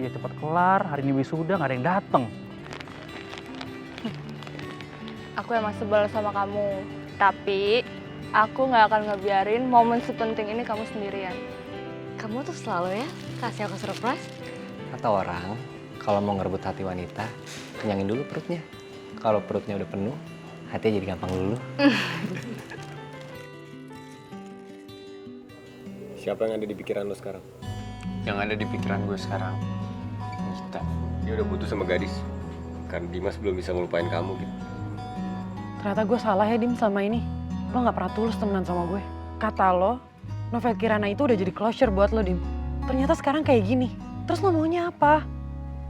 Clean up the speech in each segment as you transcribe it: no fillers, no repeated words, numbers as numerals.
kuliah cepat kelar, hari ini wisuda nggak ada yang dateng. Aku emang sebel sama kamu, tapi aku nggak akan ngebiarin momen sepenting ini kamu sendirian. Kamu tuh selalu ya kasih aku surprise. Kata orang, kalau mau ngerebut hati wanita, kenyangin dulu perutnya. Kalau perutnya udah penuh, hatinya jadi gampang luluh. Siapa yang ada di pikiran lo sekarang? Yang ada di pikiran gue sekarang, Gita. Dia udah putus sama gadis. Karena Dimas belum bisa ngelupain kamu gitu. Ternyata gue salah ya Dim selama ini. Lo gak pernah tulus temenan sama gue. Kata lo, novel Kirana itu udah jadi closure buat lo Dim. Ternyata sekarang kayak gini. Terus lo maunya apa?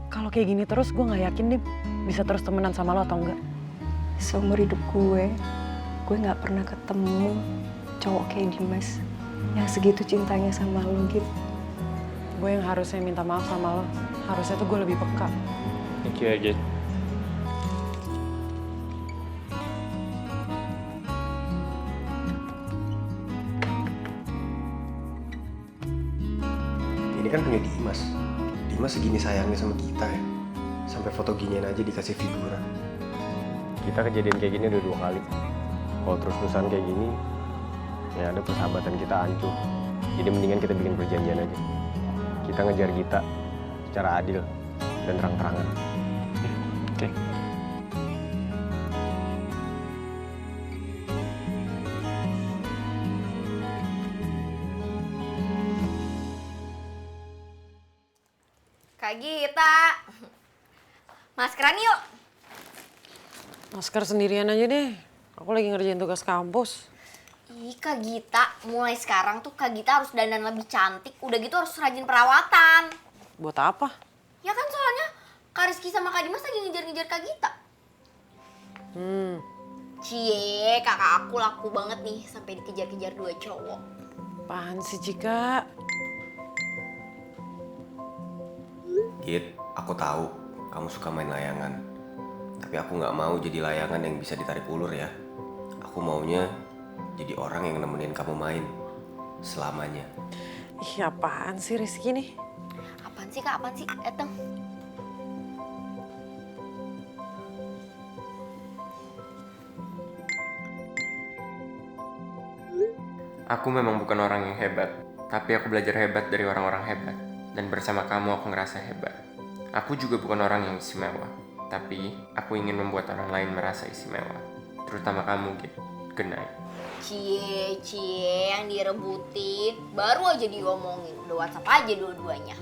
Kalau kayak gini terus gue gak yakin Dim bisa terus temenan sama lo atau enggak. Seumur hidup gue gak pernah ketemu cowok kayak Dimas yang segitu cintanya sama lo gitu. Gue yang harusnya minta maaf sama lo. Harusnya tuh gue lebih peka. Thank you aja. Ini kan punya Dimas. Dimas segini sayangnya sama kita ya. Sampai foto ginian aja dikasih figuran. Kita kejadian kayak gini udah 2 kali. Kalau terus-terusan kayak gini, ya ada persahabatan kita hancur. Jadi mendingan kita bikin perjanjian aja. Kita ngejar Gita secara adil dan terang-terangan. Oke. Kak Gita. Maskeran yuk. Masker sendirian aja deh. Aku lagi ngerjain tugas kampus. Ih Kak Gita, mulai sekarang tuh Kak Gita harus dandan lebih cantik. Udah gitu harus rajin perawatan. Buat apa? Ya kan soalnya Kak Rizky sama Kak Dimas lagi ngejar-ngejar Kak Gita. Cie, kakak aku laku banget nih sampai dikejar-kejar 2 cowok. Apaan sih Cika? Git, aku tahu kamu suka main layangan. Tapi aku nggak mau jadi layangan yang bisa ditarik ulur ya. Aku maunya jadi orang yang nemenin kamu main selamanya. Ih apaan sih Rizky nih? Apaan sih Kak, apaan sih? Dateng. Aku memang bukan orang yang hebat, tapi aku belajar hebat dari orang-orang hebat. Dan bersama kamu aku ngerasa hebat. Aku juga bukan orang yang istimewa, tapi aku ingin membuat orang lain merasa istimewa. Terutama kamu, Git. Good night. Cie, yang direbutin. Baru aja diomongin. Udah WhatsApp aja dua-duanya.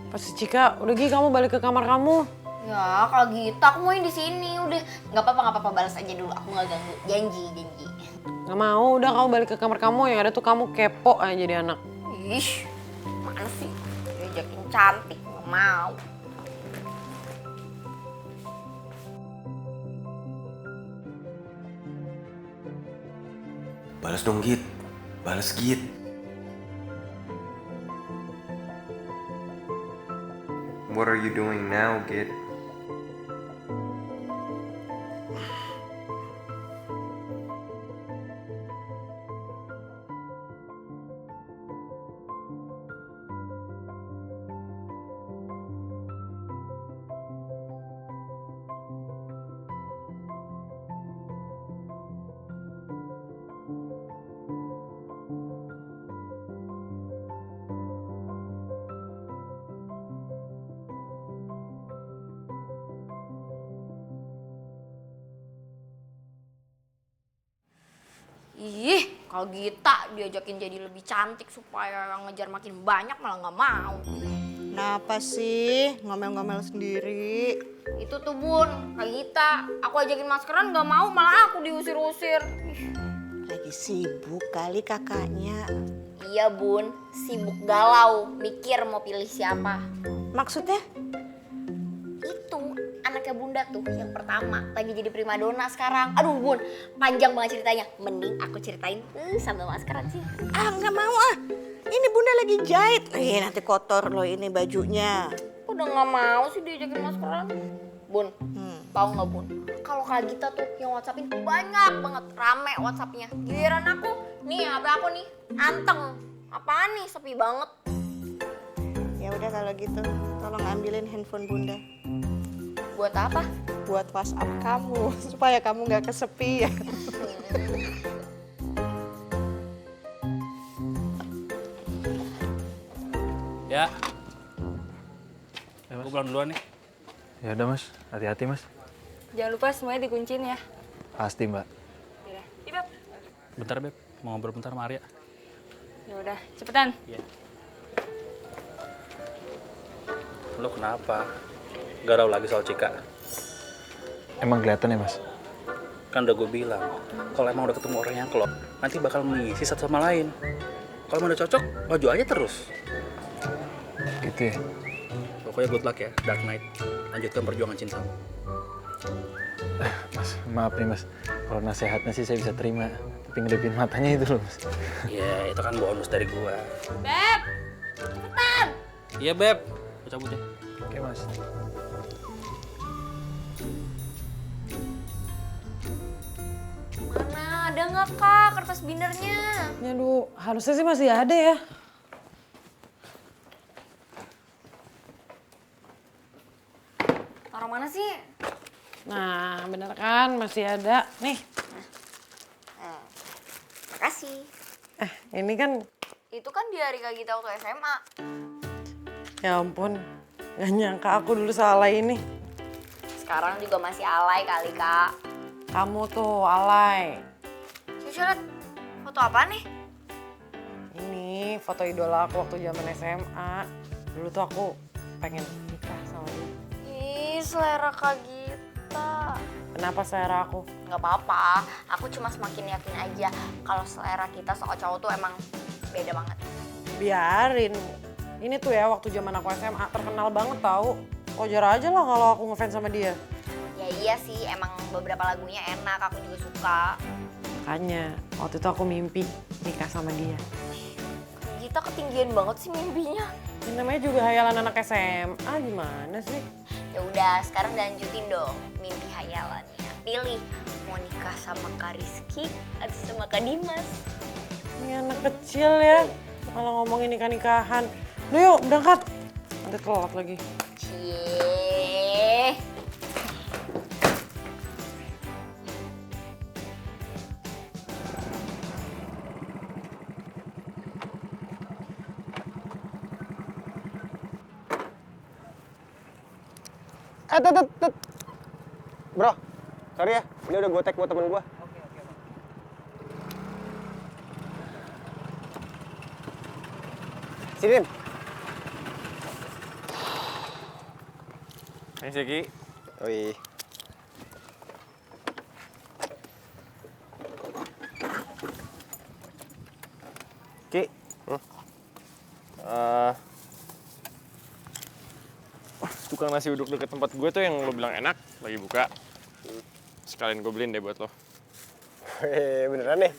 Pasti Cika, udah Gi kamu balik ke kamar kamu. Ya, Kak Gita, aku mauin di sini. Udah, nggak apa-apa, balas aja dulu. Aku nggak ganggu. Janji. Gak mau, udah kamu balik ke kamar kamu. Yang ada tuh kamu kepo aja jadi anak. Ih, mana sih? Diajakin cantik, nggak mau. Balas dong Git, balas Git. What are you doing now, Git? Ih, kalau Gita diajakin jadi lebih cantik supaya ngejar makin banyak malah nggak mau. Kenapa sih ngomel-ngomel sendiri? Itu tuh Bun, Kak Gita. Aku ajakin maskeran nggak mau, malah aku diusir-usir. Lagi sibuk kali kakaknya. Iya Bun, sibuk galau, mikir mau pilih siapa. Maksudnya? Itu anaknya Bunda tuh yang pertama lagi jadi primadona sekarang. Aduh Bun, panjang banget ceritanya. Mending aku ceritain sambil maskeran sih. Ah nggak mau ah. Ini bunda lagi jahit. Nanti kotor loh ini bajunya. Udah nggak mau sih diajakin maskeran. Bun, tahu nggak Bun? Kalau Kak Gita tuh yang WhatsAppin banyak banget, rame WhatsAppnya. Giliran aku, nih HP aku nih, anteng. Apaan nih, sepi banget. Ya Ya udah kalau gitu, tolong ambilin handphone Bunda. Buat apa? Buat WhatsApp kamu, supaya kamu nggak kesepian. Ya. Gue pulang duluan nih. Ya udah mas, hati-hati mas. Jangan lupa semuanya dikuncin ya. Pasti mbak. Iya, Beb. Bentar, Beb. Mau ngobrol bentar sama Arya. Ya udah, cepetan. Lo kenapa? Garau lagi soal Cika? Emang kelihatan ya mas? Kan udah gue bilang, kalau emang udah ketemu orang yang klop, nanti bakal mengisi satu sama lain. Kalau emang udah cocok, maju aja terus. Gitu ya? Pokoknya good luck ya, Dark Knight. Lanjutkan perjuangan cintamu. Mas, maaf nih mas. Kalau nasihatnya sih saya bisa terima. Tapi ngedepin matanya itu loh mas. Ya, itu kan bonus dari gua. Beb, cepetan. Iya, Beb. Gue cabut ya. Oke mas. Mana ada nggak kak kertas bindernya? Aduh, harusnya sih masih ada ya. Taruh mana sih? Nah, bener kan masih ada. Nih, Makasih. ini kan, Itu kan di hari Kak Gita waktu SMA. ya ampun, gak nyangka aku dulu salah ini. Sekarang juga masih alay kali kak. Kamu tuh alay. Coret, foto apa nih? Ini foto idola aku waktu zaman SMA. Dulu tuh aku pengen nikah sama dia. Ih, selera Kak Gita. Kenapa selera aku? Nggak apa-apa, aku cuma semakin yakin aja kalau selera kita soal cowok tuh emang beda banget. Biarin. Ini tuh ya waktu zaman aku SMA terkenal banget tau. Wajar aja lah kalau aku ngefans sama dia. Ya iya sih, emang beberapa lagunya enak, aku juga suka. Makanya waktu itu aku mimpi nikah sama dia. Kak Gita ketinggian banget sih mimpinya. Ini namanya juga hayalan anak SMA, gimana sih? Ya udah, sekarang lanjutin dong mimpi hayalannya. Pilih mau nikah sama Kak Rizky atau sama Kak Dimas. Ini anak kecil ya, kalau ngomongin nikah-nikahan. Udah yuk, berangkat. Nanti telat lagi. Cie. Tet. Bro, sorry ya. Ini udah gue tag buat temen gue. Sini, Dim. Ini sih, Ki. Oi. Ki. Tukang nasi uduk deket tempat gue tuh yang lo bilang enak, lagi buka. Sekalian gue beliin deh buat lo. Beneran nih?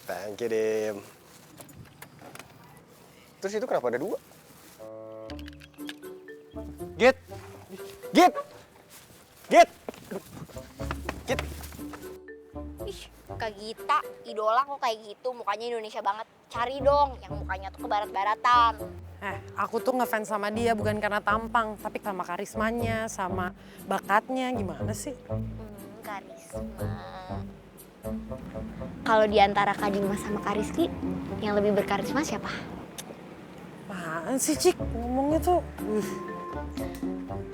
Thank you, Dim. Terus itu kenapa ada dua? Git! Git! Git! Git! Ih, Kak Gita, idola kok kayak gitu, mukanya Indonesia banget. Cari dong yang mukanya tuh ke barat-baratan. Aku tuh ngefans sama dia bukan karena tampang, tapi sama karismanya, sama bakatnya. Gimana sih? Karisma. Kalau di antara Kak Dimas sama Kak Rizky, yang lebih berkarisma siapa? Apaan sih, Cik? Ngomongnya tuh.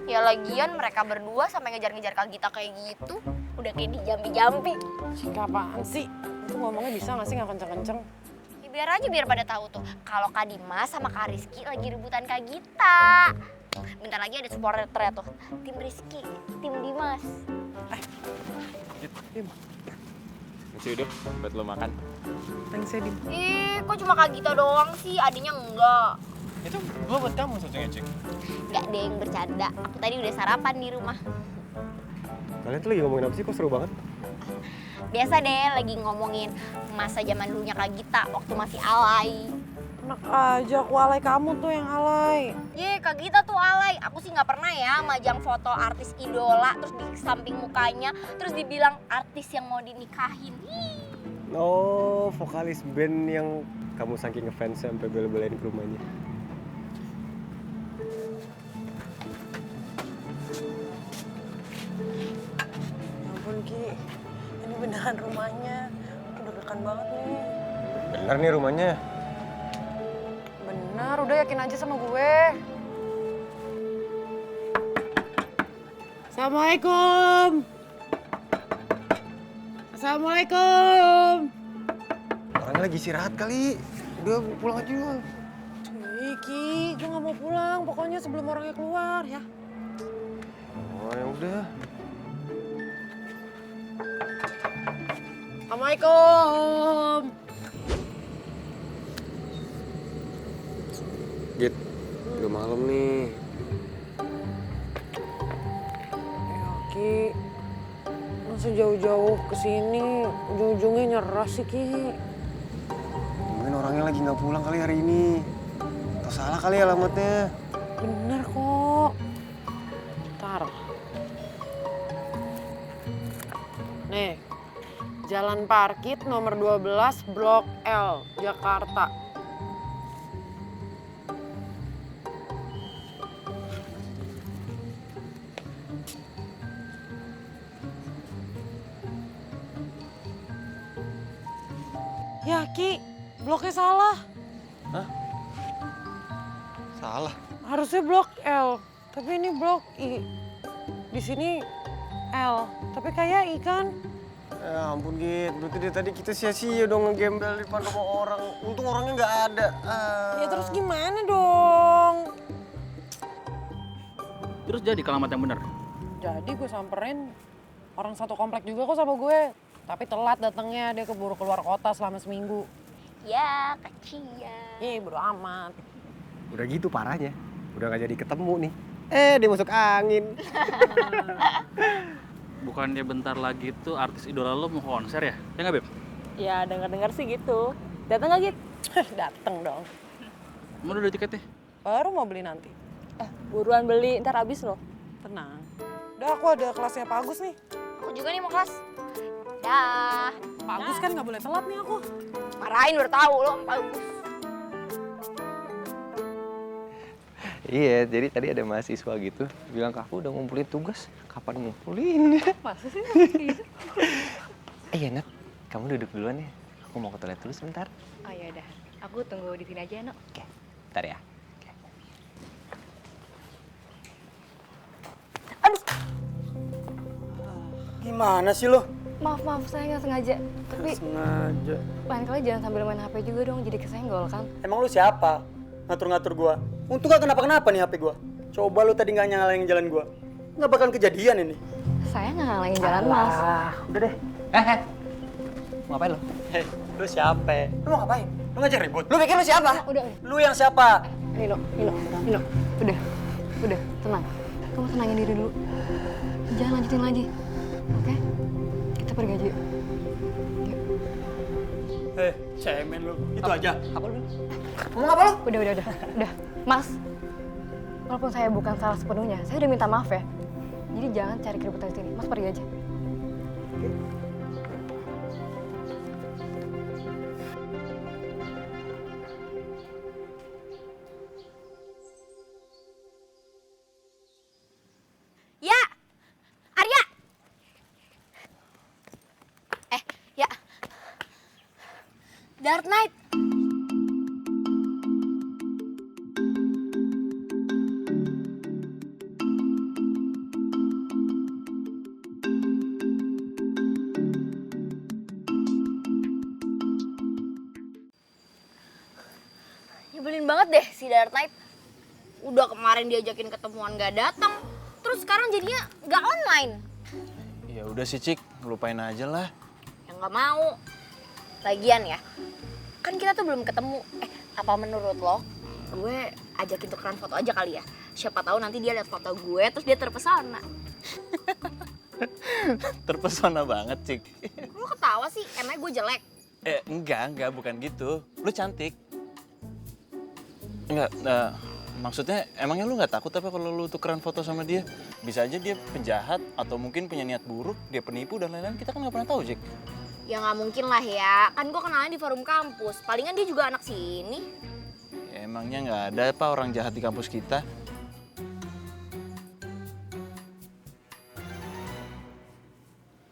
Ya lagian mereka berdua sampai ngejar-ngejar Kak Gita kayak gitu. Udah kayak dijampi-jampi. Cik, apaan sih? Itu ngomongnya bisa gak sih gak kenceng-kenceng? Ya biar aja, biar pada tahu tuh. Kalau Kak Dimas sama Kak Rizky lagi rebutan Kak Gita. Bentar lagi ada supporternya tuh. Tim Rizky, tim Dimas. Nasi uduk buat lo makan. Thanks ya, Dim. Ih, kok cuma Kak Gita doang sih? Adanya enggak. Itu gue buat kamu satunya, Cik. Enggak deh, yang bercanda. Aku tadi udah sarapan di rumah. Kalian tuh lagi ngomongin apa sih? Kok seru banget? Biasa deh, lagi ngomongin masa zaman dulunya Kak Gita waktu masih alay. Enak aja, aku alay, kamu tuh yang alay. Ye, Kak Gita tuh alay. Aku sih nggak pernah ya majang foto artis idola terus di samping mukanya terus dibilang artis yang mau dinikahin. Oh, vokalis band yang kamu saking ngefans sampai bela-belain ke rumahnya. aman banget nih. Bener nih rumahnya. Benar, udah yakin aja sama gue. Assalamualaikum. Assalamualaikum. Orangnya lagi istirahat kali. Udah pulang aja. Ki, gue gak mau pulang. Pokoknya sebelum orangnya keluar ya. Oh ya udah. Assalamualaikum. Git, udah malam nih. Ya Ki, masa jauh-jauh kesini ujung-ujungnya nyerah sih Ki. Mungkin orangnya lagi nggak pulang kali hari ini. Atau salah kali alamatnya. Bener kok. Ntar. Nih, Jalan Parkit nomor 12 Blok L, Jakarta. Ya Ki, bloknya salah. Salah. Harusnya blok L, tapi ini blok I. Di sini L, tapi kayak I kan? Ya ampun Git, berarti dari tadi kita sia-sia dong ngegembel di depan rumah orang. Untung orangnya nggak ada. Ya terus gimana dong? Terus jadi alamat yang bener. Jadi gue samperin orang satu komplek juga kok sama gue. Tapi telat datangnya, dia keburu keluar kota selama seminggu. Ya, kasihan. Ih, bodo amat. Udah gitu parahnya. Udah nggak jadi ketemu nih. Dia masuk angin. Bukannya bentar lagi tuh artis idola lo mau konser ya? Ya nggak, Beb? Ya dengar-dengar sih gitu. Datang nggak Git? Dateng dong. Emang udah tiketnya? Baru mau beli nanti. Buruan beli, ntar habis loh. Tenang. Udah aku ada kelasnya Pak Agus nih. Aku juga nih mau kelas. Dah. Pak Agus kan nggak boleh telat nih aku. Marahin udah tahu lo, bagus. Iya, jadi tadi ada mahasiswa gitu bilang ke aku udah ngumpulin tugas. Kapan ngumpulin? Masa sih? Iya, Nat. Kamu duduk duluan ya. Aku mau ke toilet dulu sebentar. Oh ya udah, aku tunggu di sini aja, Nok. Oke, bentar ya. Oke. Gimana sih lo? Maaf, saya nggak sengaja. Tapi Sengaja. lain kali jangan sambil main HP juga dong, jadi kesenggol kan. Emang lu siapa? Ngatur-ngatur gua. Untung gak kenapa-kenapa nih HP gua. Coba lu tadi gak nyalain jalan gua. Nggak bakalan kejadian ini. Saya nggak ngalangin jalan, Mas. Udah deh. Mau ngapain lo? Hei, lu siapa? Lu mau ngapain? Lu ngajak ribut? Lu pikir lu siapa? Udah. Lu yang siapa? Nino. Udah, tenang. Kamu tenangin diri dulu. Jangan lanjutin lagi. Oke? Kita pergi aja yuk. Yuk. Cemen lu. Itu aja. Apa lu? Ngomong apa lu? Udah. Mas, walaupun saya bukan salah sepenuhnya, saya udah minta maaf ya. Jadi jangan cari keributan di sini. Mas pergi aja. Ya, Arya. Ya. Dark Knight. Nyebelin banget deh si Dark Knight. Udah kemarin diajakin ketemuan gak datang, terus sekarang jadinya gak online. Ya udah sih, Cik. Lupain aja lah. Yang gak mau. Lagian ya, kan kita tuh belum ketemu. Apa menurut lo, gue ajakin tukeran foto aja kali ya? Siapa tahu nanti dia lihat foto gue, terus dia terpesona. Terpesona banget, Cik. Lo ketawa sih, emangnya gue jelek? Enggak, bukan gitu. Lu cantik. Enggak, maksudnya emangnya lu nggak takut apa kalau lu tukeran foto sama dia? Bisa aja dia penjahat atau mungkin punya niat buruk, dia penipu dan lain-lain. Kita kan nggak pernah tahu, Jack. Ya nggak mungkin lah ya, kan gue kenalnya di forum kampus. Palingan dia juga anak sini. Ya, emangnya nggak ada apa orang jahat di kampus kita?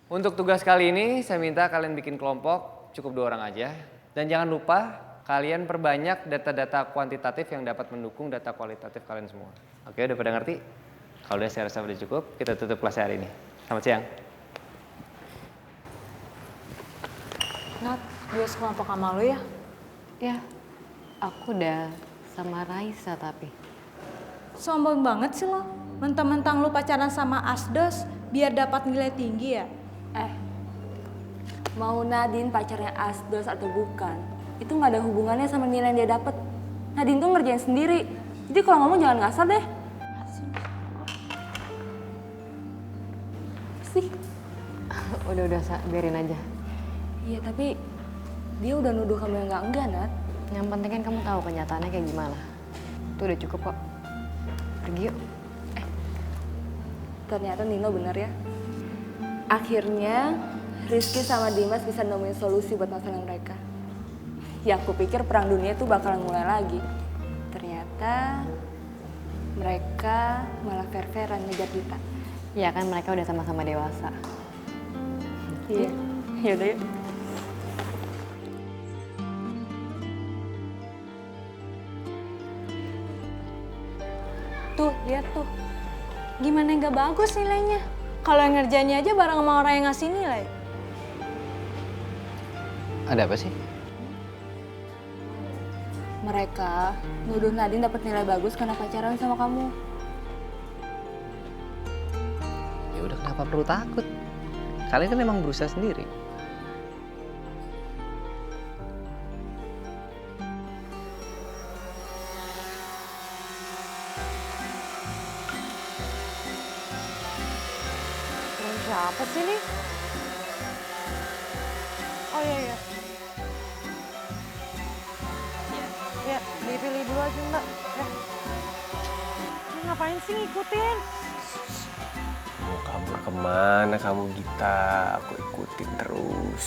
Untuk tugas kali ini, saya minta kalian bikin kelompok cukup 2 orang aja. Dan jangan lupa kalian perbanyak data-data kuantitatif yang dapat mendukung data kualitatif kalian semua. Oke, udah pada ngerti? Kalau udah saya rasa udah cukup, kita tutup kelas hari ini. Selamat siang. Nat, gue sekelompok sama lu ya? Ya, aku udah sama Raisa tapi. Sombong banget sih lo. Mentang-mentang lu pacaran sama Asdos biar dapat nilai tinggi ya? Mau Nadine pacarnya Asdos atau bukan, itu nggak ada hubungannya sama nilai yang dia dapet. Nadine tuh ngerjain sendiri. Jadi kalau ngomong jangan ngasar deh. Sih. Udah, biarin aja. Iya, tapi dia udah nuduh kamu yang enggak, Nat. Yang penting kan kamu tahu kenyataannya kayak gimana. Itu udah cukup kok. Pergi yuk. Ternyata Nino bener ya. Akhirnya Rizky sama Dimas bisa nemuin solusi buat masalah mereka. Ya aku pikir perang dunia tuh bakalan mulai lagi. Ternyata mereka malah fair-fairan ngejar kita. Ya kan mereka udah sama-sama dewasa. Iya, yaudah yuk. Tuh, lihat tuh. Gimana nggak bagus nilainya? Kalau yang ngerjainnya aja bareng sama orang yang ngasih nilai. Ada apa sih? Mereka nuduh Nadine dapat nilai bagus karena pacaran sama kamu. Ya udah, kenapa perlu takut? Kalian kan emang berusaha sendiri. Siapa sih nih? Oh iya. Ya, dipilih dulu aja Mbak. Ya. Ini ngapain sih ngikutin? Mau kabur kemana kamu Gita? Aku ikutin terus.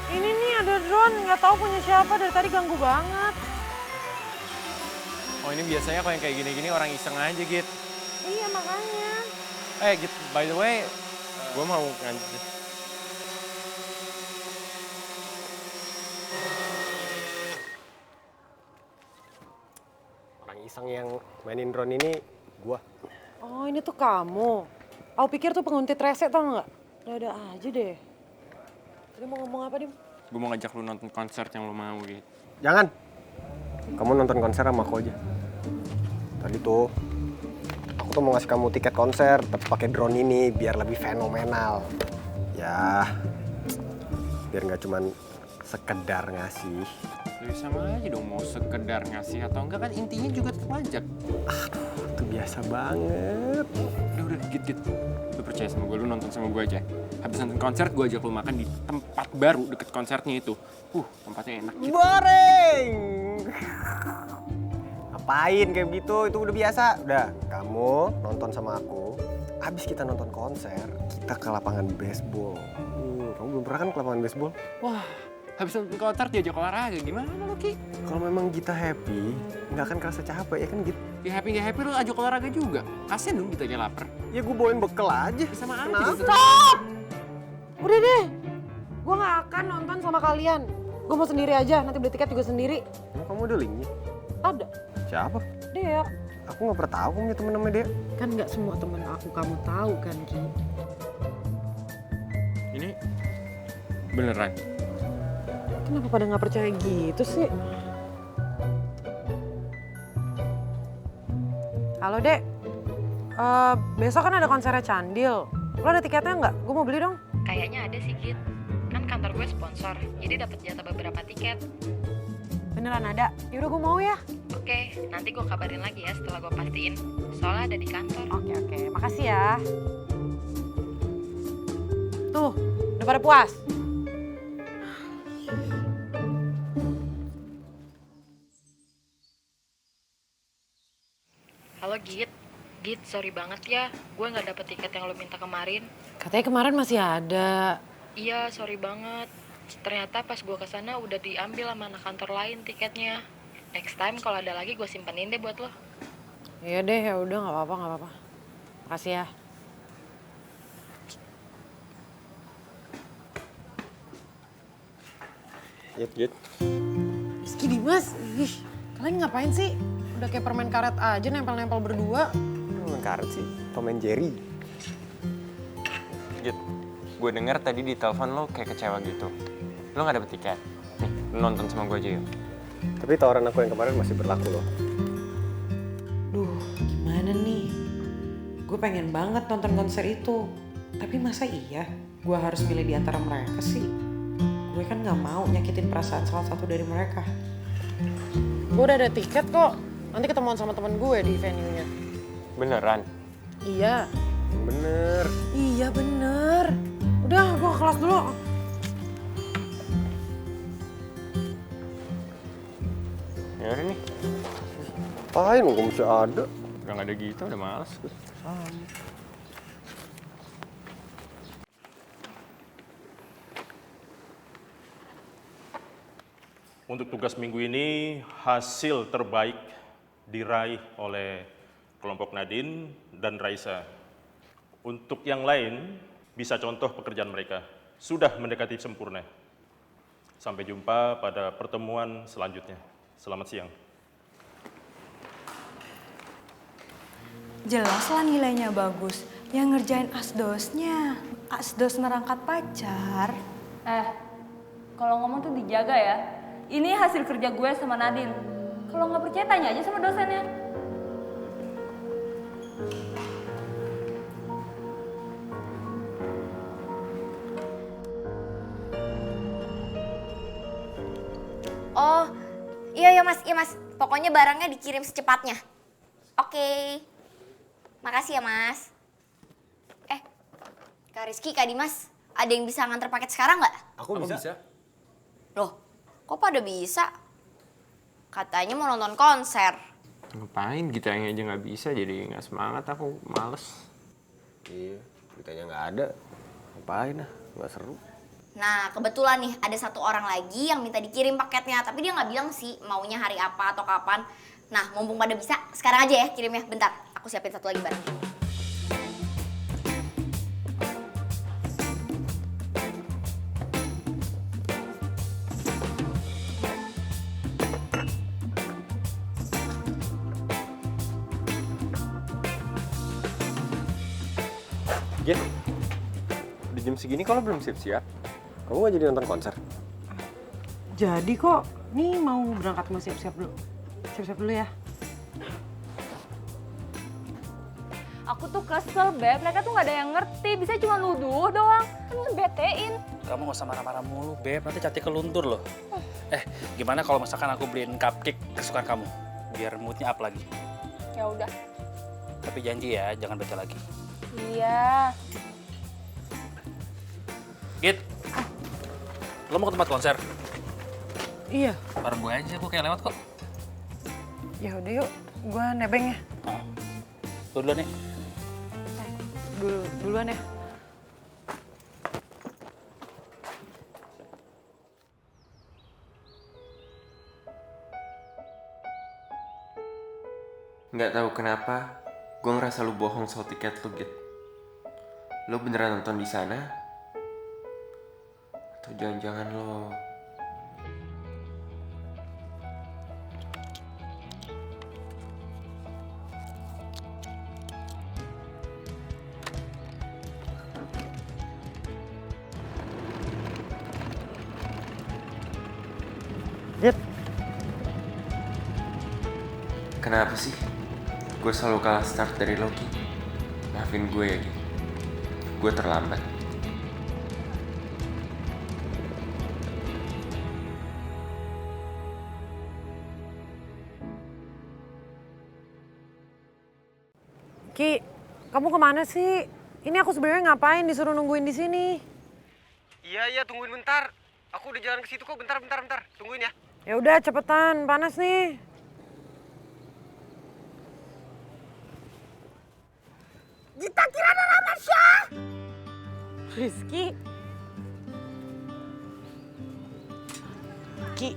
Ini nih ada drone, nggak tahu punya siapa, dari tadi ganggu banget. Oh ini biasanya kalau yang kayak gini-gini orang iseng aja, Git. Iya makanya. Git, by the way, gue mau ngajak. Orang iseng yang mainin drone ini gua. Oh ini tuh kamu. Aku pikir tuh penguntit rese tau nggak? Ada aja deh. Tadi mau ngomong apa, Dim? Gue mau ngajak lu nonton konser yang lu mau, Git. Jangan. Kamu nonton konser sama aku aja. Tadi tuh, aku tuh mau ngasih kamu tiket konser, tapi pakai drone ini biar lebih fenomenal. Ya, biar nggak cuman sekedar ngasih. Lu sama aja dong mau sekedar ngasih atau enggak, kan intinya juga tetap ngajak. Aduh, itu biasa banget. Udah, Git. Lu percaya sama gue, lu nonton sama gue aja. Habis nonton konser, gue ajak lu makan di tempat baru deket konsernya itu. Tempatnya enak gitu. Boring! Ngapain kayak gitu? Itu udah biasa. Udah, kamu nonton sama aku. Habis kita nonton konser, kita ke lapangan baseball. Kamu belum pernah kan ke lapangan baseball? Wah, habis nonton konser diajak olahraga, gimana lu, Ki? Kalau memang kita happy, nggak akan kerasa capek ya kan gitu. Ya happy lu ajak olahraga juga. Kasian dong kita aja lapar. Ya gue bawain bekal aja. Sama aja. Kenapa? Stop! Udah deh. Gue nggak akan nonton sama kalian. Gue mau sendiri aja, nanti beli tiket juga sendiri. Kamu ada linknya? Ada. Siapa? Dea. Aku nggak pernah tahu punya temen namanya Dea. Kan nggak semua temen aku kamu tahu kan, Ki? Ini beneran? Kenapa pada nggak percaya gitu sih? Halo, Dek. Besok kan ada konsernya Candil. Lo ada tiketnya nggak? Gue mau beli dong. Kayaknya ada sih, Git. Kan kantor gue sponsor, jadi dapat jatah beberapa tiket. Beneran ada? Yaudah gue mau ya. Oke, nanti gue kabarin lagi ya setelah gue pastiin. Soalnya ada di kantor. Oke. Makasih ya. Tuh, udah pada puas? Halo, Git. Git, sorry banget ya. Gue nggak dapet tiket yang lo minta kemarin. Katanya kemarin masih ada. Iya, sorry banget. Ternyata pas gue kesana udah diambil sama anak kantor lain tiketnya. Next time kalau ada lagi gue simpenin deh buat lo. Iya deh, ya udah nggak apa-apa. Makasih ya. Yit. Rizky, Dimas, ih, kalian ngapain sih? Udah kayak permen karet aja nempel-nempel berdua. Permen karet sih, Tom and Jerry. Git, gue denger tadi di telepon lo kayak kecewa gitu. Lo gak dapet tiket. Nih, lo nonton sama gue aja yuk. Tapi tawaran aku yang kemarin masih berlaku loh. Duh, gimana nih? Gue pengen banget nonton konser itu. Tapi masa iya gue harus milih di antara mereka sih? Gue kan gak mau nyakitin perasaan salah satu dari mereka. Gue udah ada tiket kok. Nanti ketemuan sama temen gue di venue-nya. Beneran? Iya. Bener. Iya bener. Udah, gue ke kelas dulu. Ya udah nih. Apain, gue mesti ada. Udah gak ada gitu, udah males. Untuk tugas minggu ini, hasil terbaik diraih oleh kelompok Nadine dan Raisa. Untuk yang lain, bisa contoh pekerjaan mereka. Sudah mendekati sempurna. Sampai jumpa pada pertemuan selanjutnya. Selamat siang. Jelas lah nilainya bagus. Yang ngerjain asdosnya. Asdos merangkat pacar. Kalau ngomong tuh dijaga ya. Ini hasil kerja gue sama Nadine. Kalau nggak percaya tanya aja sama dosennya. Oh, iya mas. Pokoknya barangnya dikirim secepatnya. Oke. Makasih ya mas. Kak Rizky, Kak Dimas, ada yang bisa nganter paket sekarang nggak? Aku bisa. Loh, kok pada bisa? Katanya mau nonton konser. Ngapain kita yang aja nggak bisa, jadi nggak semangat, aku males. Iya, kitanya nggak ada. Ngapain ah, nggak seru. Nah, kebetulan nih ada satu orang lagi yang minta dikirim paketnya, tapi dia nggak bilang sih maunya hari apa atau kapan. Nah, mumpung pada bisa, sekarang aja ya kirimnya. Bentar, aku siapin satu lagi barang. Git, udah jam segini kalau belum siap-siap? Kamu nggak jadi nonton konser? Jadi kok, nih mau berangkat, mau siap-siap dulu. Siap-siap dulu ya. Aku tuh kesel, Beb. Mereka tuh nggak ada yang ngerti. Bisa cuma nuduh doang. Kan ngebetein. Kamu gak usah marah-marah mulu, Beb. Nanti cantik keluntur loh. Gimana kalau misalkan aku beliin cupcake kesukaan kamu? Biar moodnya up lagi. Ya udah. Tapi janji ya, jangan baca lagi. Iya. Git, lo mau ke tempat konser? Iya. Bareng gue aja, gue kayak lewat kok. Ya udah yuk, gue nebeng ya. Gue duluan ya. Duluan ya. Nggak tahu kenapa, gue ngerasa lu bohong soal tiket lu, Git. Lu beneran nonton di sana? Atau jangan-jangan lo... Git. Kenapa sih? Gue selalu kalah start dari Loki. Maafin gue ya, Git. Gue terlambat. Ki, kamu kemana sih? Ini aku sebenarnya ngapain disuruh nungguin di sini? Iya, tungguin bentar. Aku udah jalan ke situ kok, bentar. Tungguin ya. Ya udah cepetan, panas nih. Gita Kirana Ramadsyah. Rizky. Ki,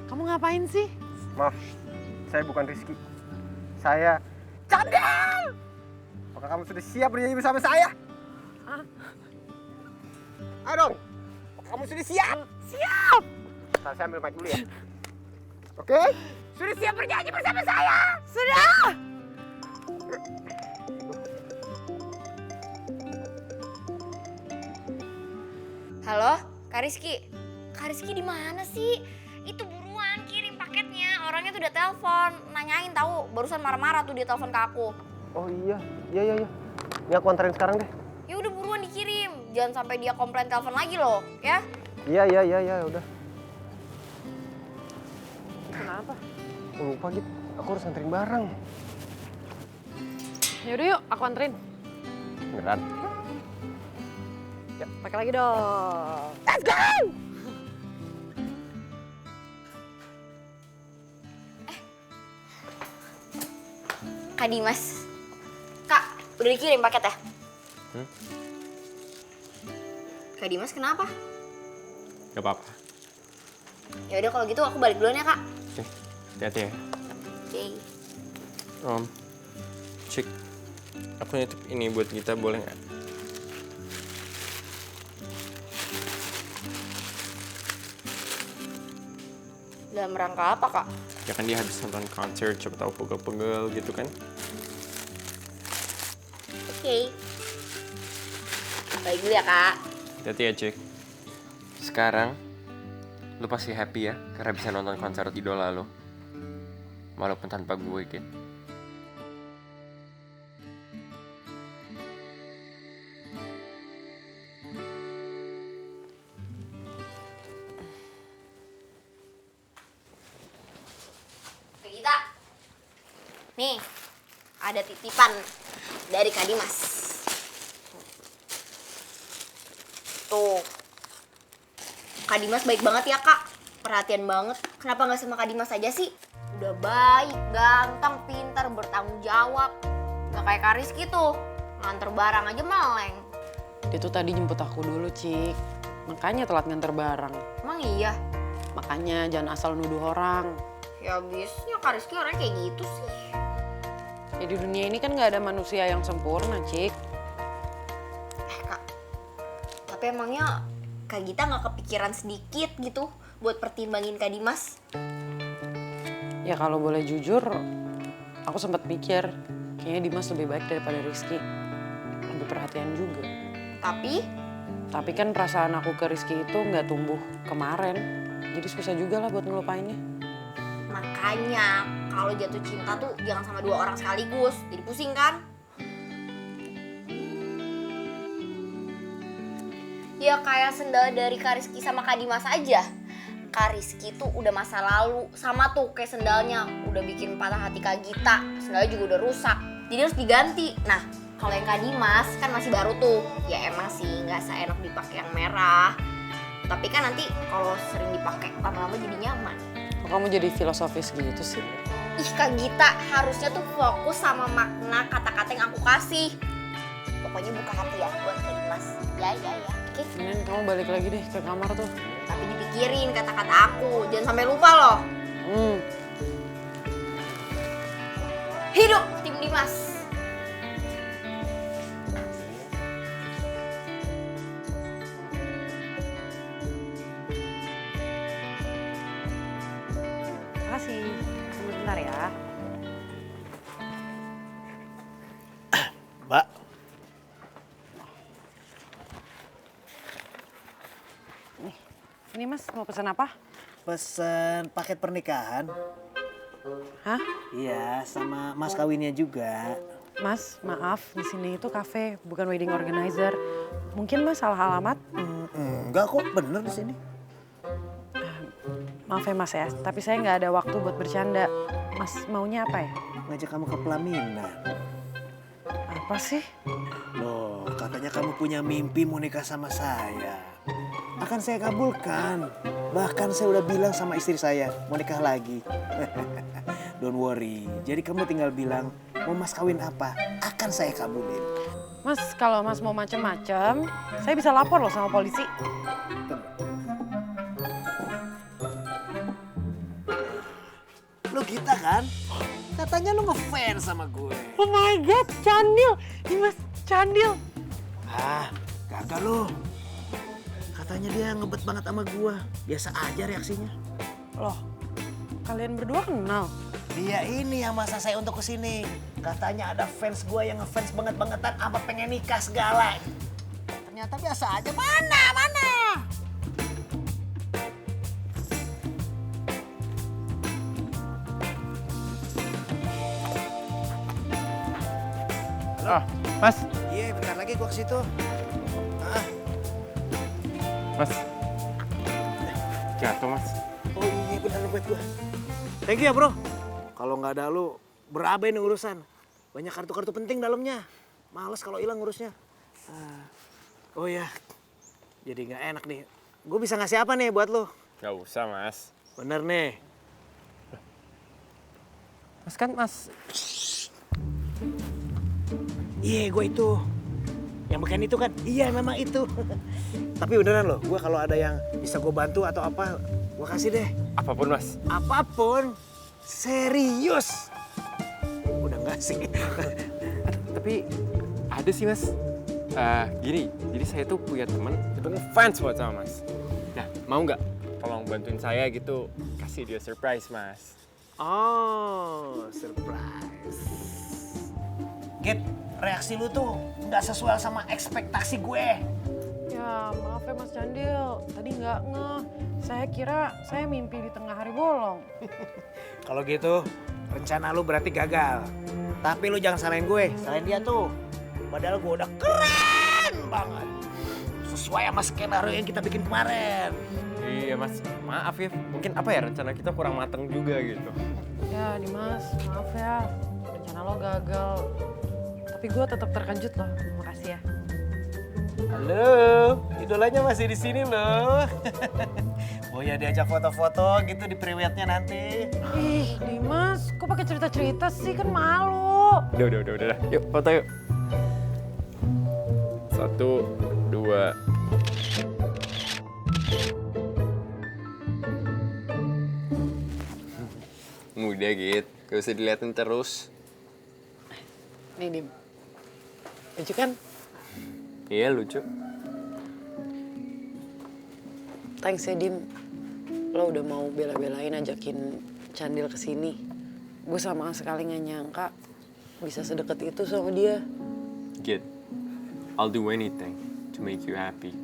kamu ngapain sih? Maaf, saya bukan Rizky. Saya... Cadel. Makasih Apakah kamu sudah siap bernyanyi bersama saya? Ayo dong. Apakah kamu sudah siap? Siap. Saya ambil mic dulu ya. Oke? Sudah siap bernyanyi bersama saya? Sudah. Halo, Kak Rizky. Kak Rizky di mana sih? Itu buruan kirim paketnya. Orangnya tuh udah telepon, nanyain tahu. Barusan marah-marah tuh dia telepon ke aku. Oh iya. Ini aku anterin sekarang deh. Ya udah buruan dikirim. Jangan sampai dia komplain telepon lagi loh, ya. Iya, udah. Kenapa? Lupa gitu, aku harus anterin barang. Yaudah yuk, aku anterin. Beneran? Ya, pakai lagi dong. Let's go! Kak Dimas. Kak, udah dikirim paket ya? Kak Dimas kenapa? Gak apa-apa. Ya udah kalau gitu aku balik duluan ya, Kak. Oke, hati-hati ya. Oke. Cik, aku nitip ini buat kita, boleh nggak? Dalam rangka apa, Kak? Ya kan dia habis nonton konser, coba tahu pegel-pegel gitu kan? Oke. Balik dulu ya, Kak. Hati-hati ya, Cik. Sekarang, lu pasti happy ya karena bisa nonton konser idola lo. Walaupun tanpa gue, gitu. Kita. Nih, ada titipan dari Kak Dimas. Tuh. Kak Dimas baik banget ya, Kak. Perhatian banget. Kenapa nggak sama Kak Dimas aja sih? Udah baik, ganteng, pintar, bertanggung jawab. Nggak kayak Kak Rizky tuh. Nganter barang aja meleng. Dia tuh tadi jemput aku dulu, Cik. Makanya telat nganter barang. Emang iya? Makanya jangan asal nuduh orang. Ya biasanya Kak Rizky orangnya kayak gitu sih. Ya di dunia ini kan nggak ada manusia yang sempurna, Cik. Kak, tapi emangnya Kak Gita nggak kepikiran sedikit gitu buat pertimbangin Kak Dimas? Ya kalau boleh jujur, aku sempat mikir kayaknya Dimas lebih baik daripada Rizky. Lebih perhatian juga. Tapi kan perasaan aku ke Rizky itu nggak tumbuh kemarin. Jadi susah juga lah buat ngelupainnya. makanya kalau jatuh cinta tuh jangan sama dua orang sekaligus. Jadi pusing kan? Ya kayak sendal dari Kak Rizky sama Kak Dimas aja. Kak Rizky tuh udah masa lalu, sama tuh kayak sendalnya udah bikin patah hati Kak Gita, sendalnya juga udah rusak, jadi harus diganti. Nah kalau yang Kak Dimas kan masih baru tuh, ya emang sih nggak seenak dipakai yang merah, tapi kan nanti kalau sering dipakai lama-lama jadi nyaman. Kok kamu jadi filosofis gitu sih? Ih Kak Gita, harusnya tuh fokus sama makna kata-kata yang aku kasih. Pokoknya buka hati ya buat Kak Dimas. Ya. Oke? Mending kamu balik lagi deh ke kamar tuh. Tapi dipikirin kata-kata aku, jangan sampai lupa loh. Hidup tim Dimas. Makasih. Tunggu sebentar ya. Mbak. Ini Mas mau pesan apa? Pesen paket pernikahan. Hah? Iya, sama mas kawinnya juga. Mas, maaf, di sini itu kafe, bukan wedding organizer. Mungkin Mas salah alamat? Enggak kok, bener di sini. Maaf ya Mas ya, tapi saya nggak ada waktu buat bercanda. Mas maunya apa ya? Ngajak kamu ke pelaminan. Apa sih? Loh, katanya kamu punya mimpi mau nikah sama saya. Akan saya kabulkan. Bahkan saya udah bilang sama istri saya mau nikah lagi. Don't worry. Jadi kamu tinggal bilang mau mas kawin apa, akan saya kabulin. Mas, kalau Mas mau macem-macem, saya bisa lapor loh sama polisi. Lo Gita kan? Katanya lu ngefans sama gue. Oh my god, Candil. Dimas, Candil. Ah, kagak lu. Katanya dia ngebet banget sama gue. Biasa aja reaksinya. Loh, kalian berdua kenal? Dia ini yang masa saya untuk kesini. Katanya ada fans gue yang ngefans banget-bangetan apa pengen nikah segala. Ternyata biasa aja. Mana? Ah, Mas. Iya, bentar lagi gue ke situ. Mas. Jatuh, Mas. Oh iya, benar buat gue. Thank you ya, bro. Kalau nggak ada lu, berabe nih urusan. Banyak kartu-kartu penting dalamnya. Males kalau hilang ngurusnya. Oh ya, jadi nggak enak nih. Gue bisa ngasih apa nih buat lu? Gak usah, Mas. Bener nih. Mas kan, Mas. Iya, gue itu. Yang bukan itu kan? Iya, memang itu. Tapi beneran loh, gue kalau ada yang bisa gue bantu atau apa, gue kasih deh. Apapun, Mas. Apapun. Serius. Udah nggak sih? Tapi ada sih, Mas. Gini, jadi saya tuh punya teman itu ngefans buat sama Mas. Nah, mau nggak tolong bantuin saya gitu, kasih dia surprise, Mas. Oh, surprise. Git, reaksi lu tuh nggak sesuai sama ekspektasi gue. Ya maaf ya Mas Candil, tadi nggak ngeh. Saya kira saya mimpi di tengah hari bolong. Kalau gitu, rencana lu berarti gagal. Tapi lu jangan salahin gue, salahin dia tuh. Padahal gue udah keren banget. Sesuai sama skenario yang kita bikin kemarin. Iya, Mas. Maaf ya, mungkin apa ya rencana kita kurang mateng juga gitu. Ya Dimas, maaf ya. Rencana lo gagal. Tapi gue tetap terkejut loh. Makasih ya. Halo, idolanya masih di sini loh. Oh ya diajak foto-foto gitu di priwetnya nanti. Ih, Dimas, kok pakai cerita-cerita sih? Kan malu. Udah. Yuk, foto yuk. 1, 2. Mudah, Git. Gak usah diliatin terus. Nih, Dim. Lucu kan? Iya, lucu. Thanks ya, Dim. Lo udah mau bela-belain ajakin Candil ke sini. Gue sama sekali gak nyangka bisa sedekat itu sama dia. Git, I'll do anything to make you happy.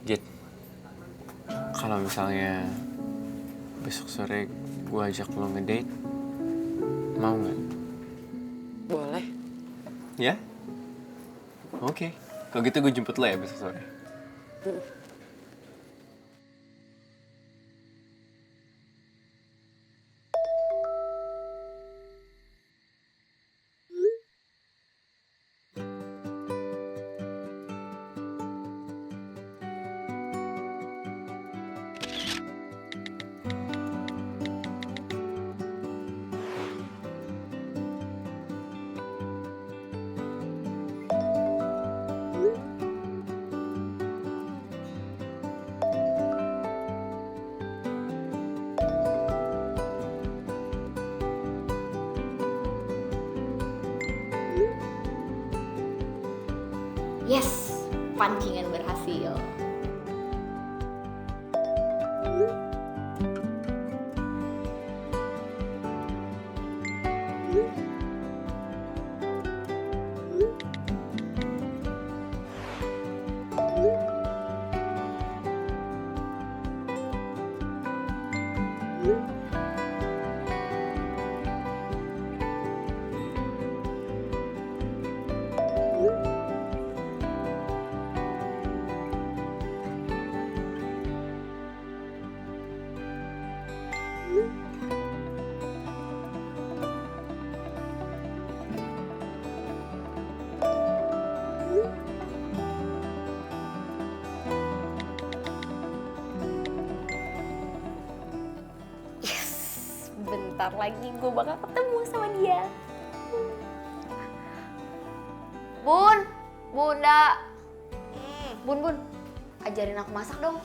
Git, kalau misalnya besok sore gue ajak lo ngedate, mau nggak? Boleh. Ya? Oke. Kalau gitu gue jemput lo ya besok sore. Yes, pancingan berhasil. Bentar lagi gue bakal ketemu sama dia. Bun, Bunda. Bun, ajarin aku masak dong.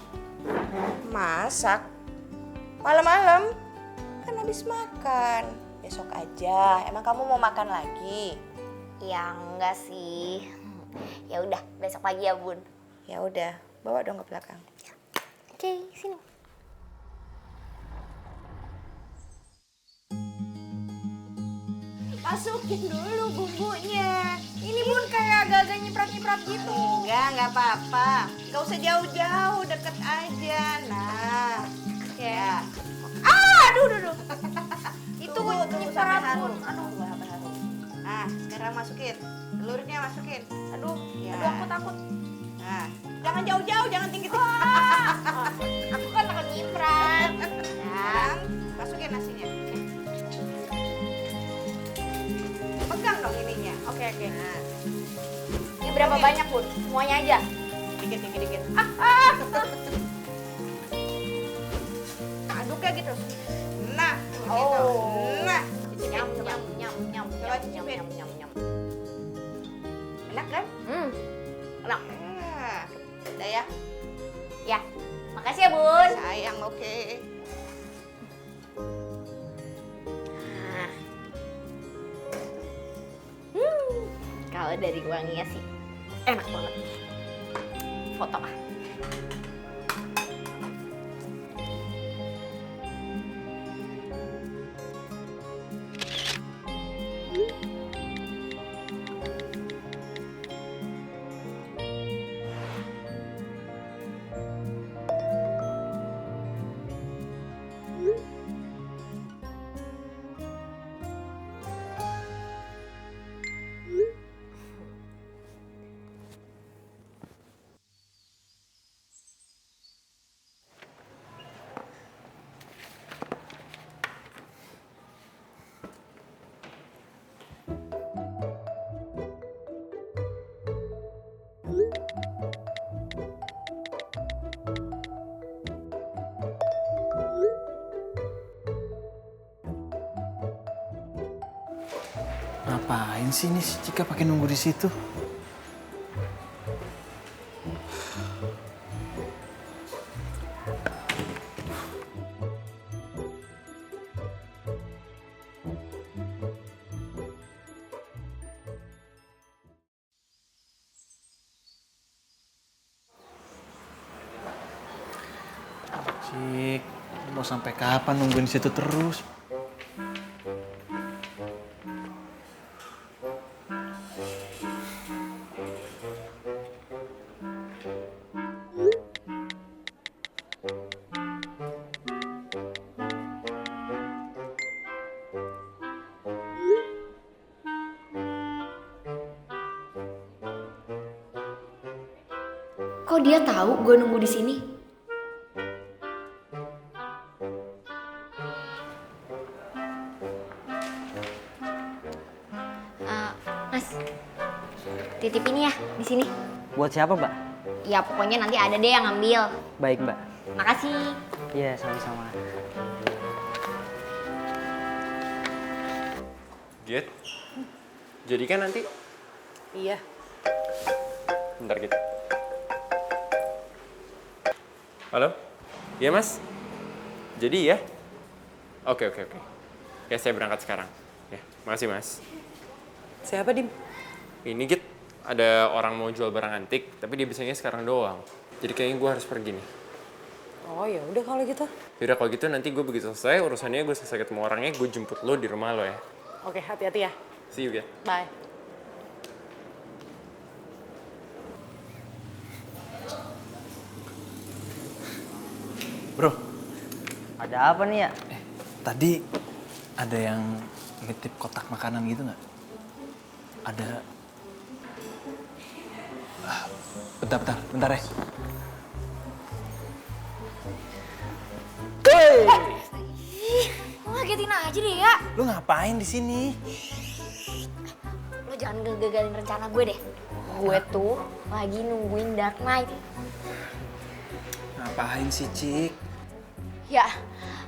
Masak? Malam-malam kan habis makan. Besok aja. Emang kamu mau makan lagi? Ya enggak sih. Ya udah, besok pagi ya, Bun. Ya udah, bawa dong ke belakang. Oke, sini. Masukin dulu bumbunya. Ini Bun kayak agak-agak nyiprat-nyiprat gitu. Enggak apa-apa. Enggak usah jauh-jauh, deket aja. Nah, ya. Aduh. Itu tunggu sampai nyiprat, harum. Bun. Aduh. Sampai harum. Nah, sekarang masukin. Telurnya masukin. Aduh, Ya. aduh aku takut. Nah, jangan jauh-jauh, jangan tinggi-tinggi. Aku kan takut nyiprat. Sekarang masukin nasinya. Pegang dong ininya. Oke. Nah, Ini berapa banyak, Bun? Semuanya aja. dikit. Aduknya gitu. Nah, gitu. Nah, Nyam. Coba cicipin. Enak kan? Enak. Udah ya? Ya. Makasih ya, Bun. Sayang, oke. Nah. Kalau dari wanginya sih enak banget. Foto ah. Ngapain sih nih si Cika pakai nunggu di situ? Cik, mau sampai kapan nungguin di situ terus? Kok dia tahu gue nunggu di sini? Mas, titip ini ya di sini. Buat siapa, Mbak? Ya pokoknya nanti ada deh yang ngambil. Baik, Mbak. Makasih. Iya, sama-sama. Git, jadi kan nanti? Iya. Bentar gitu. Halo? Iya mas? Jadi ya? Oke. Ya saya berangkat sekarang. Ya, makasih mas. Siapa, Dim? Ini Git, ada orang mau jual barang antik, tapi dia bisanya sekarang doang. Jadi kayaknya gue harus pergi nih. Oh ya udah kalau gitu. Yaudah kalau gitu nanti gue begitu selesai urusannya, gue selesai ketemu orangnya, gue jemput lo di rumah lo ya. Oke, hati-hati ya. See you, Git. Bye. Bro, Ada apa nih ya? tadi ada yang nitip kotak makanan gitu nggak? Ada. Bentar ya. Lo ngagetin aja deh ya. Lu ngapain di sini? Lo jangan gagalin rencana gue deh. Gue tuh lagi nungguin Dark Knight. Ngapain sih, Cik? Ya,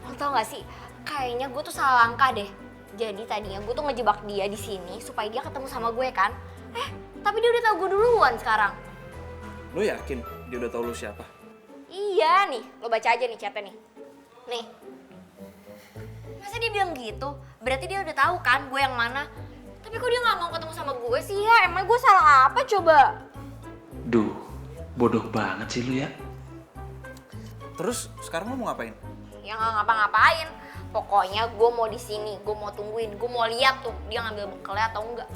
lo tau gak sih? Kayaknya gue tuh salah langkah deh. Jadi tadinya gue tuh ngejebak dia di sini supaya dia ketemu sama gue kan. Tapi dia udah tau gue duluan sekarang. Lo yakin dia udah tahu lo siapa? Iya nih, lo baca aja nih chatnya nih. Nih, Masa dia bilang gitu? Berarti dia udah tahu kan gue yang mana. Tapi kok dia nggak mau ketemu sama gue sih ya? Emang gue salah apa coba? Duh, bodoh banget sih lu ya. Terus sekarang lu mau ngapain? Ya nggak ngapa-ngapain. Pokoknya gue mau di sini, gue mau tungguin, gue mau lihat tuh dia ngambil bekalnya atau enggak.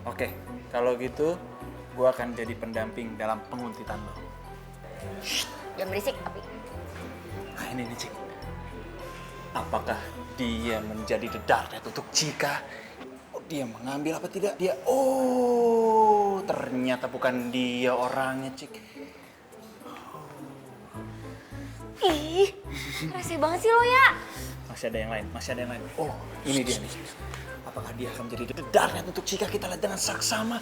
Oke, kalau gitu gue akan jadi pendamping dalam penguntitan lo. Jangan berisik tapi. Nah ini nih Cik. Apakah dia menjadi dedarnya untuk Cika? Oh, dia mengambil apa tidak? Dia, oh ternyata bukan dia orangnya Cik. Ih, rese banget sih lo ya. Masih ada yang lain, masih ada yang lain. Oh, ini dia nih. Apakah dia akan menjadi dedarnya untuk Cika? Kita lihat dengan saksama.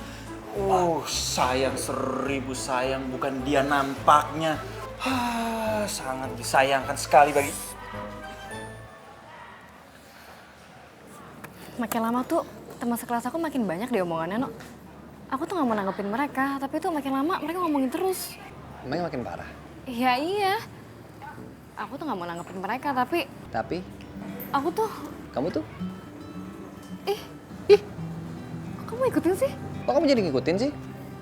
Oh, sayang 1000 sayang, bukan dia nampaknya. Sangat disayangkan sekali bagi... Makin lama tuh teman sekelas aku makin banyak deh omongannya, no. Aku tuh gak mau nanggepin mereka, tapi tuh makin lama mereka ngomongin terus. Emangnya makin parah? Iya. Aku tuh gak mau nanggepin mereka, tapi... Tapi? Aku tuh... Kamu tuh? Kok kamu ikutin sih? Kok kamu jadi ngikutin sih?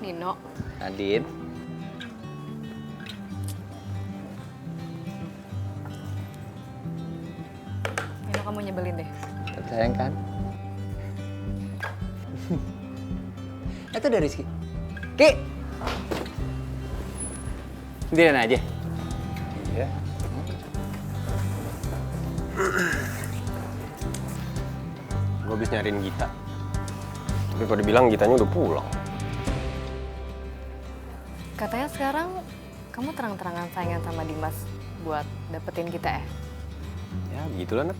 Nino. Nadine. Nino, kamu nyebelin deh. Tapi sayang kan? Itu dari Rizky. Ki! Sendirian aja? Iya. Gue habis nyariin Gita. Tapi kalau dibilang Gitanya udah pulang. Katanya sekarang kamu terang-terangan saingan sama Dimas buat dapetin kita ya? Ya begitulah Nat.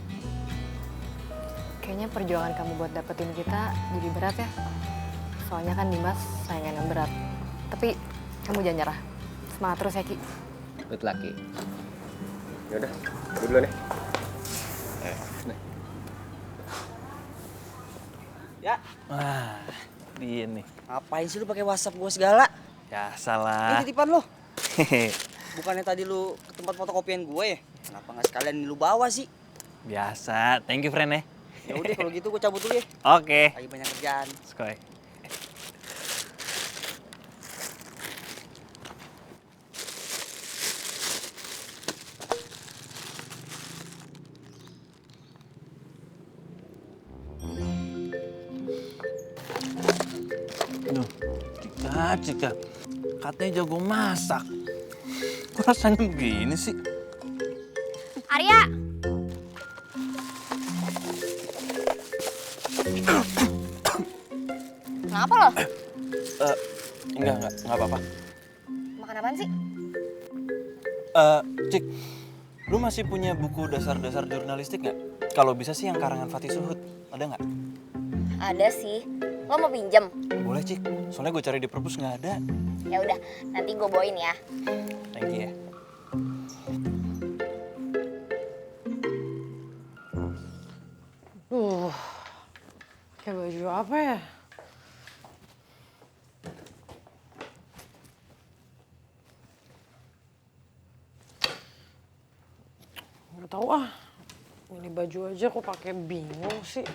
Kayaknya perjuangan kamu buat dapetin kita jadi berat ya. Soalnya kan Dimas saingan yang berat. Tapi kamu jangan nyerah. Semangat terus ya Ki. Good luck Ki. Yaudah, gue duluan ya. Ya. Wah, dia nih. Ngapain sih lu pakai WhatsApp gua segala? Ya salah. Ini titipan lu. Bukannya tadi lu ke tempat fotokopian gue ya? Kenapa nggak sekalian lu bawa sih? Biasa, thank you friend ya. Ya udah kalau gitu gue cabut dulu ya. Oke. Lagi banyak kerjaan. Skoy. Aduh, Cika. Katanya jago masak. Kok rasanya begini sih? Arya. Kenapa lo? Enggak apa-apa. Makan apaan sih? Cik, lu masih punya buku dasar-dasar jurnalistik nggak? Kalau bisa sih yang karangan Fatih Suhud, ada nggak? Ada sih. Lo mau pinjem? Boleh Cik, soalnya gue cari di perpus nggak ada. Ya udah, nanti gue bawain ya. Thank you ya. Kayak baju apa ya? Nggak tahu ah. Ini baju aja kok pakai bingung sih.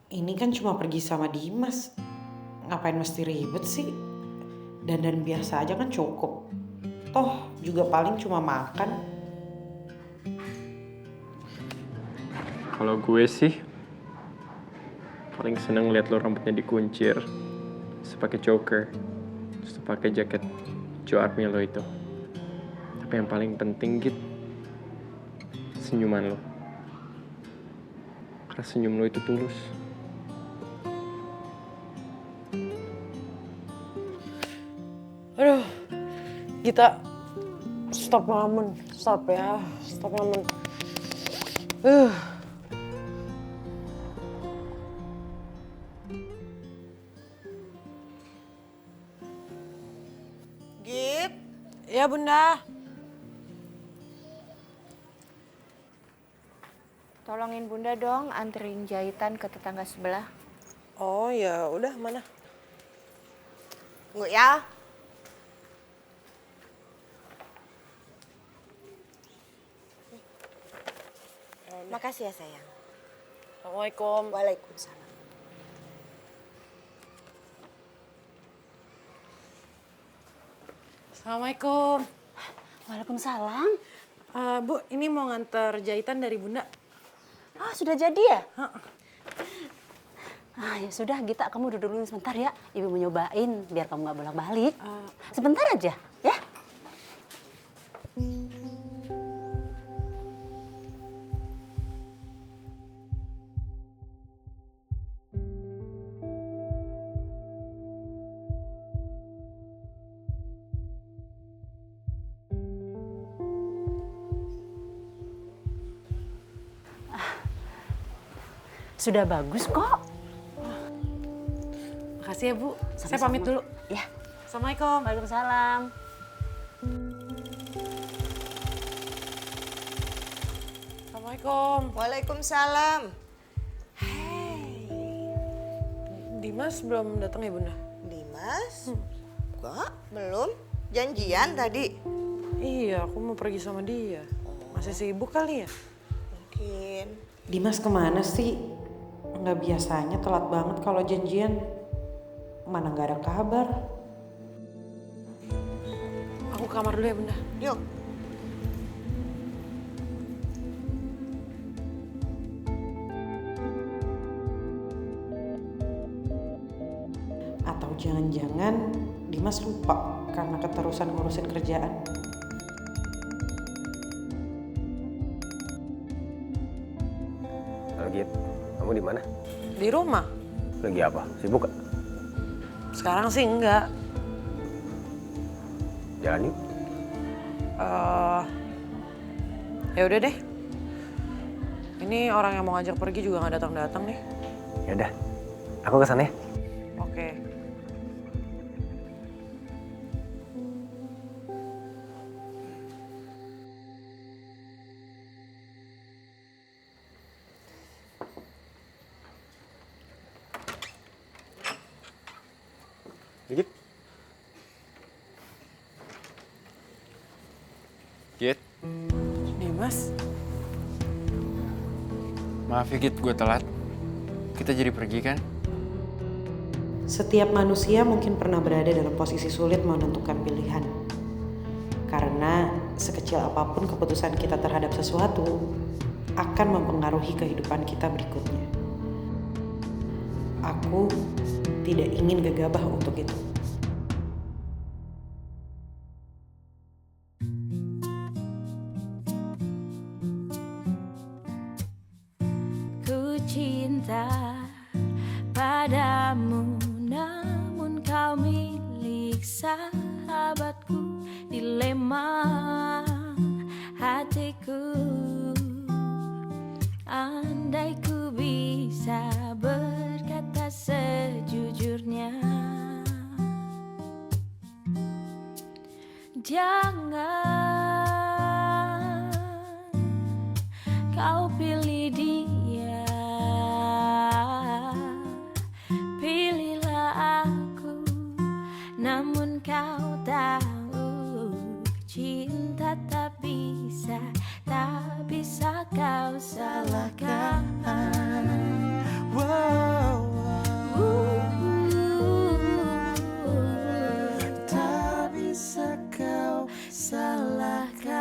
Ini kan cuma pergi sama Dimas. Ngapain mesti ribet sih? Dandan biasa aja kan cukup. Toh juga paling cuma makan. Kalau gue sih paling seneng lihat lo rambutnya dikuncir, terus pakai choker, terus pakai jaket Joe Army lo itu. Tapi yang paling penting Git, senyuman lo. Karena senyum lo itu tulus. Aduh, kita stop ngamen, stop ya, stop ngamen. Gip. Ya Bunda. Tolongin Bunda dong anterin jahitan ke tetangga sebelah. Oh ya udah mana? Tunggu ya. Makasih ya sayang. Assalamualaikum. Waalaikumsalam. Assalamualaikum. Waalaikumsalam. Bu, ini mau nganter jahitan dari Bunda. Ah, sudah jadi ya? Ah, ya sudah, Gita, kamu duduk dulu sebentar ya. Ibu mau nyobain biar kamu nggak bolak-balik. Sebentar aja, ya. Sudah bagus kok. Makasih ya, Bu. Saya Sama-sama. pamit dulu. Ya. Assalamualaikum. Waalaikumsalam. Assalamualaikum. Waalaikumsalam. Dimas belum datang ya, Bunda? Dimas? Enggak, belum. Janjian tadi. Iya, aku mau pergi sama dia. Masih sibuk kali ya? Mungkin. Dimas kemana sih? Nggak biasanya telat banget kalau janjian. Mana nggak ada kabar. Aku ke kamar dulu ya, Bunda. Yuk. Atau jangan-jangan Dimas lupa karena keterusan ngurusin kerjaan. Git, kamu di mana? Di rumah. Lagi apa? Sibuk gak? Sekarang sih enggak. Jalan yuk. Ya udah deh. Ini orang yang mau ngajak pergi juga nggak datang-datang nih. Ya udah, aku kesana ya. Oke. Git. Git, Dimas. maaf ya Git, gue telat. Kita jadi pergi kan? Setiap manusia mungkin pernah berada dalam posisi sulit menentukan pilihan. Karena sekecil apapun keputusan kita terhadap sesuatu akan mempengaruhi kehidupan kita berikutnya. Aku tidak ingin gegabah untuk itu. Ku cinta padamu, namun kau milik sahabatku. Dilema hatiku, andai ku bisa berkata sejujurnya. Jangan kau pilih dia, pilihlah aku. Namun kau tahu cinta tak bisa kau salahkan. Tak bisa kau salahkan.